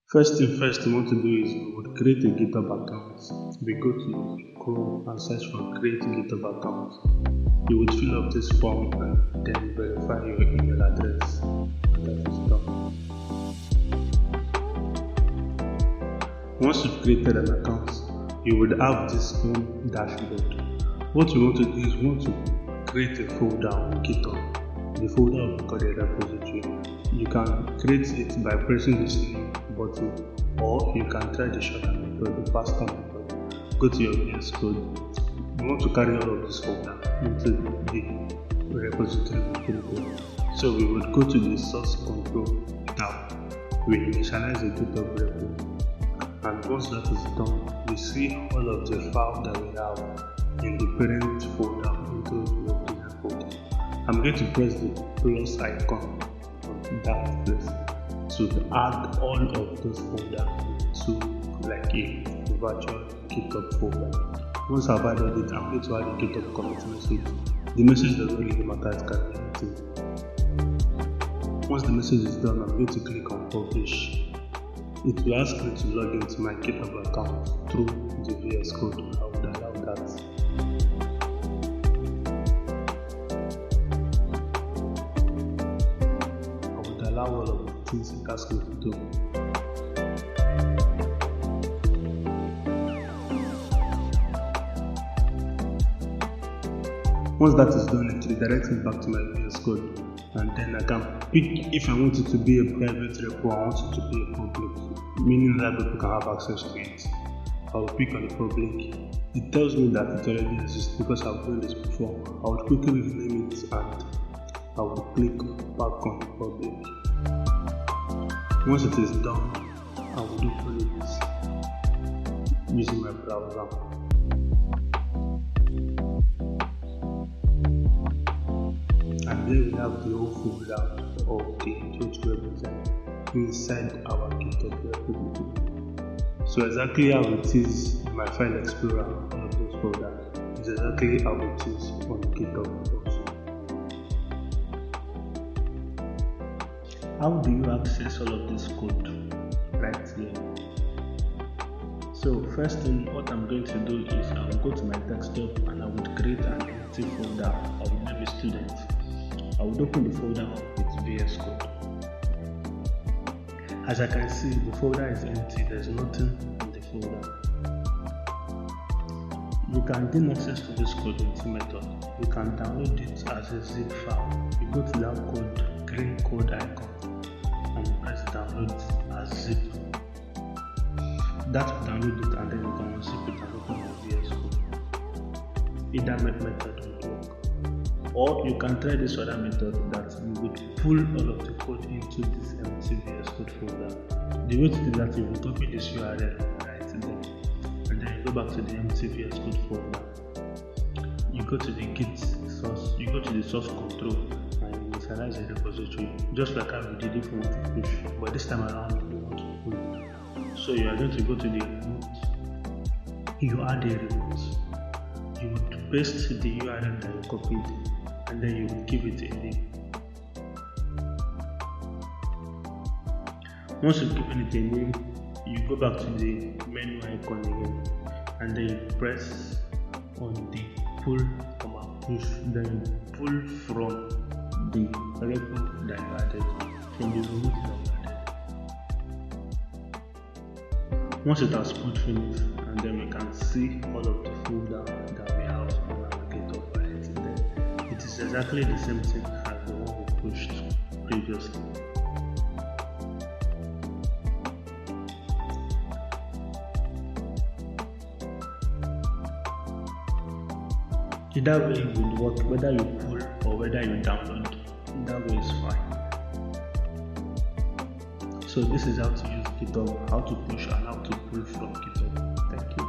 First thing first you want to do is you would create a GitHub account. We go to Chrome and search for create GitHub account. You would fill up this form and then verify your email address. That is done. Once you've created an account, you would have this home dashboard. What we want to do is we want to create a folder on GitHub. The folder will be called a repository. You can create it by pressing this button, or you can try the shorter method, the faster method. Go to your vscode. You want to carry all of this folder into the repository we created. So we would go to the source control tab. We initialize a GitHub repo, and once that is done, we see all of the files that we have in the parent folder into the repository folder. I'm going to press the plus icon on that place to add all of those folders to like a virtual GitHub folder. Once I've added it, I'm going to add a GitHub commit message. The message does not really matter, it can be anything. Once the message is done, I'm going to click on publish. It will ask me to log into my GitHub account through the vscode. I would allow that. Allow all of the things it asks me to do. Once that is done, it redirects me back to my VS Code, and then I can pick if I want it to be a private repo, I want it to be a public, meaning that people can have access to it. I will pick on the public. It tells me that it already exists because I've done this before. I would quickly rename it and I will click back on public. Once it is done, I will open it using my browser. And then we have the whole folder of the HTML design inside our GitHub repository. So exactly how it is in my file explorer on of those folders is exactly how it is on GitHub also. How do you access all of this code? Right here. So first thing, what I'm going to do is I will go to my desktop and I would create an empty folder. I would name it student. I would open the folder with VS Code. As I can see, the folder is empty. There's nothing in the folder. You can gain access to this code in two methods. You can download it as a zip file. You go to that code, green code icon, and press download as zip. That will download it, and then you can unzip it and open your VS Code. Either method will work. Or you can try this other method that you would pull all of the code into this empty VS Code folder. The way to do that, you will copy this URL right there, and then you go back to the empty VS Code folder. You go to the Git source, you go to the source control, and initialize a repository, just like how we did if we want to push, but this time around we want to pull. So you are going to go to the remote, you add a remote, you would paste the URL that you copied, and then you would give it a name. Once you've given it a name, you go back to the menu icon again, and then you press on the pull, push, then you pull from the repo that you added, from the remote that you added. Once it has pulled finished, and then we can see all of the folder that we have on our GitHub right there. It is exactly the same thing as the one we pushed previously. Either way will work, whether you pull or whether you download, either way is fine. So this is how to use GitHub, how to push and how to pull from GitHub. Thank you.